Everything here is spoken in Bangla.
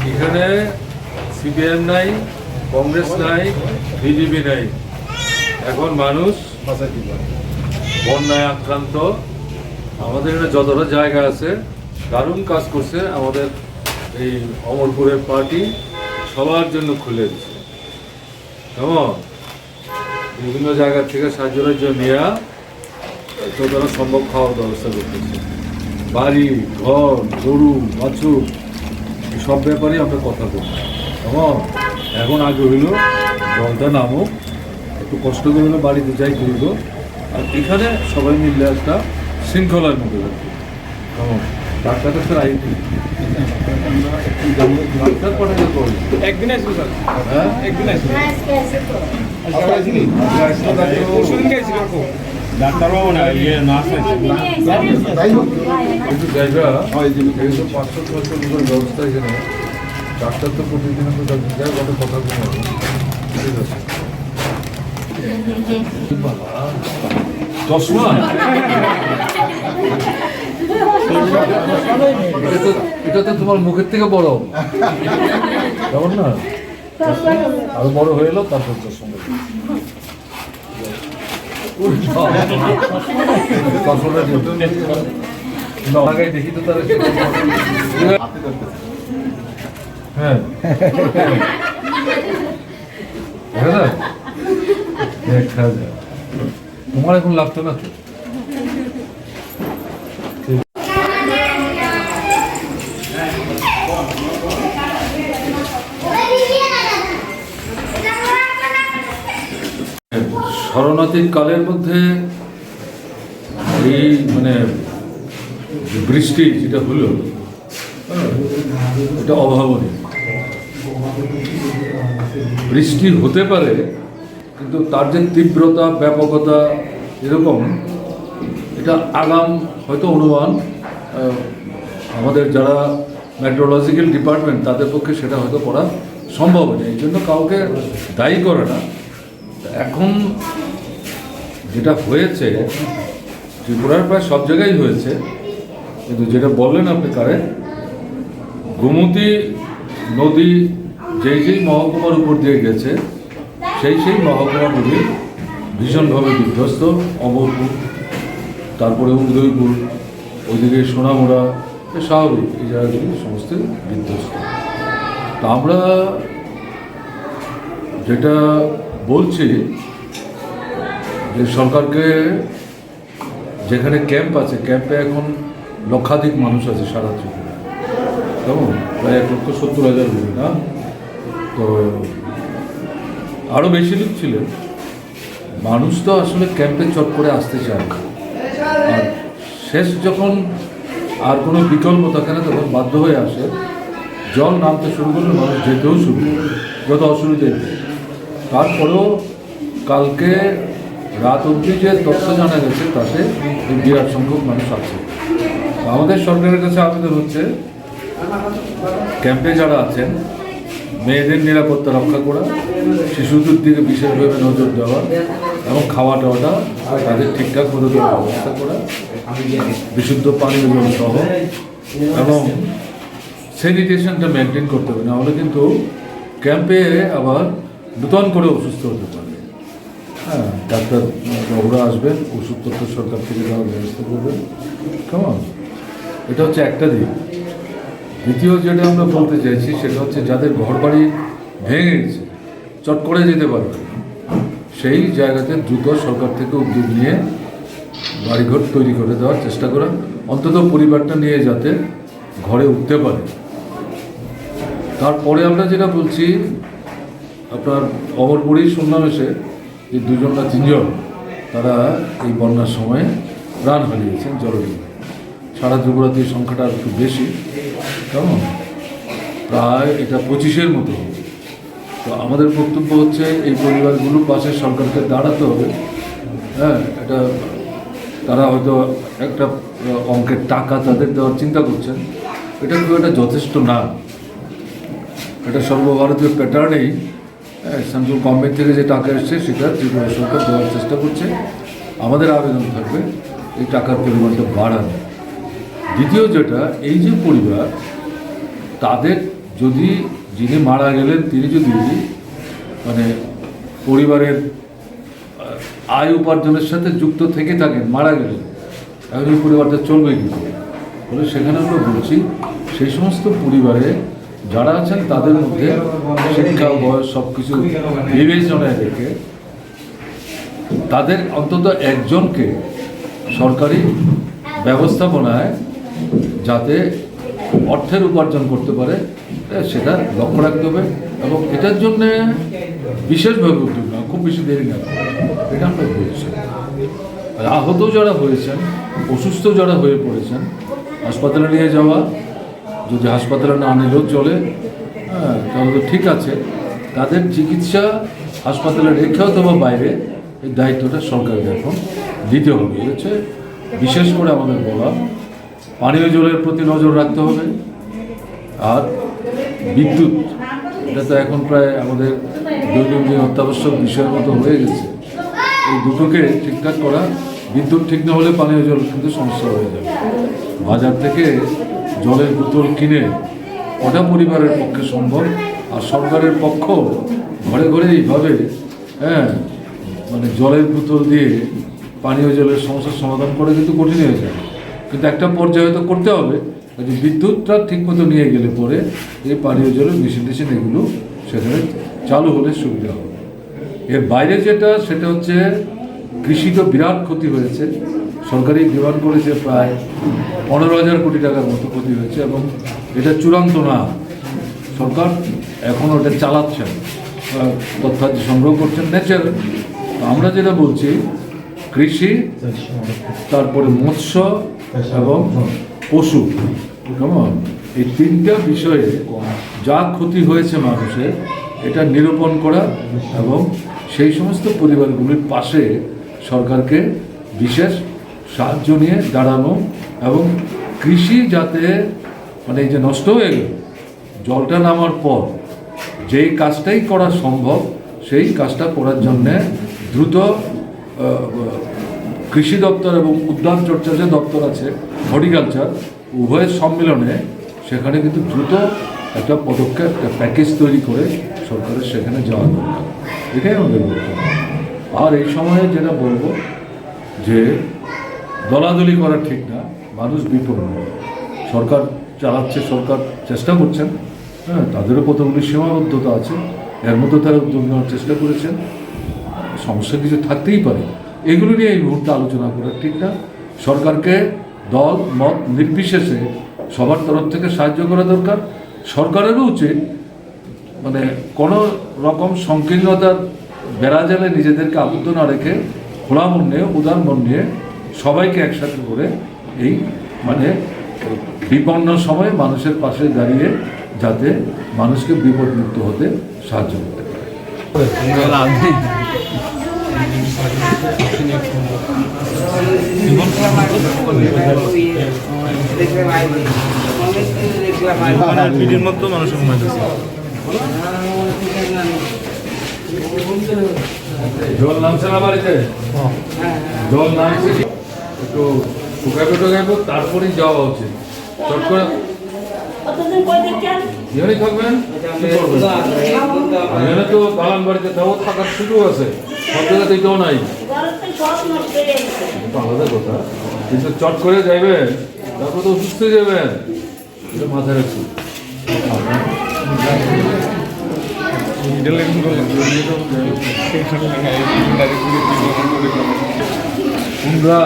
এখানে সিপিএম নাই, কংগ্রেস নাই, বিজেপি নাই। এখন মানুষ বন্যায় আক্রান্ত। আমাদের এখানে যতটা জায়গা আছে দারুণ কাজ করছে আমাদের এই অমরপুরের পার্টি, সবার জন্য খুলে দিচ্ছে। কেমন বিভিন্ন জায়গা থেকে সাহায্যের জন্য নিয়ে যতটা সম্ভব খাওয়ার ব্যবস্থা করতেছে। বাড়ি ঘর গরু বাছুর সব ব্যাপারে আমরা কথা বলছি। কেমন এখন আগে হইল জলটা নামুক, একটু কষ্ট করে হলো বাড়িতে যাই করবো, আর এখানে সবাই মিলে একটা শৃঙ্খলার মধ্যে রাখবো। কেমন ডাক্তার টাক্তার আইনি ডাক্তার পাঠাতে করবো একদিন আসবো স্যার। হ্যাঁ একদিন আসবো। কিন্তু জায়গা যেহেতু 500-600 লোকের ব্যবস্থা এখানে, ডাক্তার তো প্রতিদিন তো যাই কত কথা বলবো। ঠিক আছে চশমা এটা তো তোমার মুখের থেকে বড়, কেমন না? আরো বড় হয়ে এলো তারপর চশমা দেখি তো তারা। হ্যাঁ দেখা যায়, তোমার এখন লাগতো না তো। শরণার্থী কালের মধ্যে এই মানে বৃষ্টি যেটা হলো এটা অভাবনীয়। বৃষ্টি হতে পারে কিন্তু তার যে তীব্রতা ব্যাপকতা এরকম, এটা আগাম হয়তো অনুমান আমাদের যারা মেট্রোলজিক্যাল ডিপার্টমেন্ট তাদের পক্ষে সেটা হয়তো করা সম্ভব হয়নি, এই জন্য কাউকে দায়ী করে না। এখন যেটা হয়েছে ত্রিপুরার প্রায় সব জায়গায় হয়েছে, কিন্তু যেটা বললেন আপনি কারে, গোমতী নদী যেই মহকুমার উপর দিয়ে গেছে সেই মহকুমাগুলি ভীষণভাবে বিধ্বস্ত। অমরপুর, তারপরে উদয়পুর, ওইদিকে সোনামুড়া, স্বাভাবিক এই জায়গাগুলি সমস্ত বিধ্বস্ত। তা আমরা যেটা বলছি যে সরকারকে, যেখানে ক্যাম্প আছে ক্যাম্পে এখন লক্ষাধিক মানুষ আছে সারা ত্রিপুরা, কেমন প্রায় 1,70,000 লোক না, তো আরও বেশি লোক ছিলেন। মানুষ তো আসলে ক্যাম্পে চট করে আসতে চায় না, আর শেষ যখন আর কোনো বিকল্প থাকে না তখন বাধ্য হয়ে আসে। জল নামতে শুরু করলে মানুষ যেতেও শুরু করে, যত অসুবিধাই। তারপরেও কালকে রাত অবধি যে তথ্য জানা গেছে তাতে বিরাট সংখ্যক মানুষ আছে। আমাদের সরকারের কাছে আবেদন হচ্ছে ক্যাম্পে যারা আছেন মেয়েদের নিরাপত্তা রক্ষা করা, শিশুদের দিকে বিশেষভাবে নজর দেওয়া এবং খাওয়া টাওয়াটা তাদের ঠিকঠাক মতো ব্যবস্থা করা, বিশুদ্ধ পানীয় জল সহ, এবং স্যানিটেশনটা মেনটেন করতে হবে। নাহলে কিন্তু ক্যাম্পে আবার নূতন করে অসুস্থ হতে পারে। হ্যাঁ, ডাক্তার বাবুরা আসবেন, ওষুধপত্র সরকার থেকে দেওয়ার ব্যবস্থা করবেন। কেমন এটা হচ্ছে একটা দিক। দ্বিতীয় যেটা আমরা বলতে চাইছি সেটা হচ্ছে যাদের ঘরবাড়ি ভেঙে গেছে, চট করে যেতে পারবে, সেই জায়গাতে দ্রুত সরকার থেকে উদ্যোগ নিয়ে বাড়িঘর তৈরি করে দেওয়ার চেষ্টা করা, অন্তত পরিবারটা নিয়ে যাতে ঘরে উঠতে পারে। তারপরে আমরা যেটা বলছি, আপনার অমরপুরী সন্ন্যাসে যে 2জন না 3জন তারা এই বন্যার সময় প্রাণ হারিয়েছেন জলডুবে। সারা ত্রিপুরাতে সংখ্যাটা একটু বেশি, কেমন প্রায় এটা 25-এর মতো হবে। তো আমাদের বক্তব্য হচ্ছে এই পরিবারগুলোর পাশে সরকারকে দাঁড়াতে হবে। হ্যাঁ, এটা তারা হয়তো একটা অঙ্কের টাকা তাদের দেওয়ার চিন্তা করছেন, এটা খুব একটা যথেষ্ট না। এটা সর্বভারতীয় প্যাটার্নেই সেন্ট্রাল গভর্নমেন্ট থেকে যে টাকা এসছে সেটা ত্রিপুরা সরকার দেওয়ার চেষ্টা করছে। আমাদের আবেদন থাকবে এই টাকার পরিমাণটা বাড়ানো। দ্বিতীয় যেটা, এই যে পরিবার তাদের যদি যিনি মারা গেলেন তিনি যদি মানে পরিবারের আয় উপার্জনের সাথে যুক্ত থেকে থাকেন, মারা গেলেন, তাহলে এই পরিবারটা চলবে কী করে? বলে সেখানে আমরা বলছি সেই সমস্ত পরিবারে যারা আছেন তাদের মধ্যে শিক্ষা, বয়স সব কিছু বিবেচনায় রেখে তাদের অন্তত একজনকে সরকারি ব্যবস্থাপনায় যাতে অর্থের উপার্জন করতে পারে সেটা লক্ষ্য রাখতে হবে, এবং এটার জন্যে বিশেষভাবে উদ্যোগ না, খুব বেশি দেরি না, এটা আমরা বলছি। আর আহত যারা হয়েছেন, অসুস্থ যারা হয়ে পড়েছেন, হাসপাতালে নিয়ে যাওয়া, যদি হাসপাতালে না নিলেও চলে, হ্যাঁ তাহলে তো ঠিক আছে, তাদের চিকিৎসা হাসপাতালে রেখে অথবা বাইরে এই দায়িত্বটা সরকারকে এখন দিতে হবে। হচ্ছে বিশেষ করে আমাদের বলা, পানীয় জলের প্রতি নজর রাখতে হবে। আর বিদ্যুৎ, এটা তো এখন প্রায় আমাদের দৈনন্দিন অত্যাবশ্যক বিষয়ের মতো হয়ে গেছে। এই দুটোকে ঠিকঠাক করা, বিদ্যুৎ ঠিক না হলে পানীয় জল কিন্তু সমস্যা হয়ে যাবে। বাজার থেকে জলের বোতল কিনে ওটা পরিবারের পক্ষে সম্ভব, আর সরকারের পক্ষ ঘরে ঘরে এইভাবে মানে জলের বোতল দিয়ে পানীয় জলের সমস্যার সমাধান করে কিন্তু কঠিন হয়ে যায়। কিন্তু একটা পর্যায়ে হয়তো করতে হবে, যে বিদ্যুৎটা ঠিকমতো নিয়ে গেলে পরে এই পানীয় জলের মেশিন টেশিন এগুলো সেখানে চালু হলে সুবিধা হবে। এর বাইরে যেটা, সেটা হচ্ছে কৃষি তো বিরাট ক্ষতি হয়েছে। সরকারি ডিমান্ড করেছে প্রায় 15,000 কোটি টাকার মতো ক্ষতি হয়েছে, এবং এটা চূড়ান্ত না, সরকার এখনও ওটা চালাচ্ছেন, তথ্যাদি সংগ্রহ করছেন ন্যাচারাল। আমরা যেটা বলছি, কৃষি, তারপরে মৎস্য এবং পশু, কেমন এই তিনটা বিষয়ে যা ক্ষতি হয়েছে মানুষের, এটা নিরূপণ করা এবং সেই সমস্ত পরিবারগুলির পাশে সরকারকে বিশেষ সাহায্য নিয়ে দাঁড়ানো, এবং কৃষি যাতে মানে এই যে নষ্ট হয়ে গেল জলটা নামার পর যেই কাজটাই করা সম্ভব সেই কাজটা করার জন্যে দ্রুত কৃষি দপ্তর এবং উদ্যান চর্চা যে দপ্তর আছে, হর্টিকালচার, উভয়ের সম্মেলনে সেখানে কিন্তু দ্রুত একটা পদক্ষেপ, একটা প্যাকেজ তৈরি করে সরকারের সেখানে যাওয়া দরকার। এটাই আমাদের বক্তব্য। আর এই সময়ে যেটা বলবো যে দলাদলি করা ঠিক না, মানুষ বিপন্ন, সরকার চালাচ্ছে, সরকার চেষ্টা করছেন, হ্যাঁ তাদেরও কতগুলি সীমাবদ্ধতা আছে, এর মধ্যে তারা উদ্যোগ নেওয়ার চেষ্টা করেছেন, সমস্যা কিছু থাকতেই পারে, এগুলো নিয়ে এই মুহূর্তে আলোচনা করা ঠিক না। সরকারকে দল মত নির্বিশেষে সবার তরফ থেকে সাহায্য করা দরকার। সরকারেরও উচিত মানে কোনো রকম সংকীর্ণতার বেড়াজালে নিজেদেরকে আবদ্ধ না রেখে খোলা মন নিয়ে, উদার মন নিয়ে সবাইকে একসাথে করে এই মানে বিপন্ন সময়ে মানুষের পাশে দাঁড়িয়ে যাতে মানুষকে বিপদমুক্ত হতে সাহায্য করতে পারে। জল নামছে না বাড়িতে, জল নামছে একটু শুকাইবো টুকাইবো তারপরেই যাওয়া উচিত। চট করে এখানেই থাকবেন, কি করবেন? এখানে তো দালান বাড়িতে তাও থাকার সুযোগ আছে, সব জায়গাতে এটাও নাই, আলাদা কথা। কিন্তু চট করে যাইবেন, তারপর তো অসুস্থ হয়ে যাবেন, এটা মাথায় রাখছি। কোনরা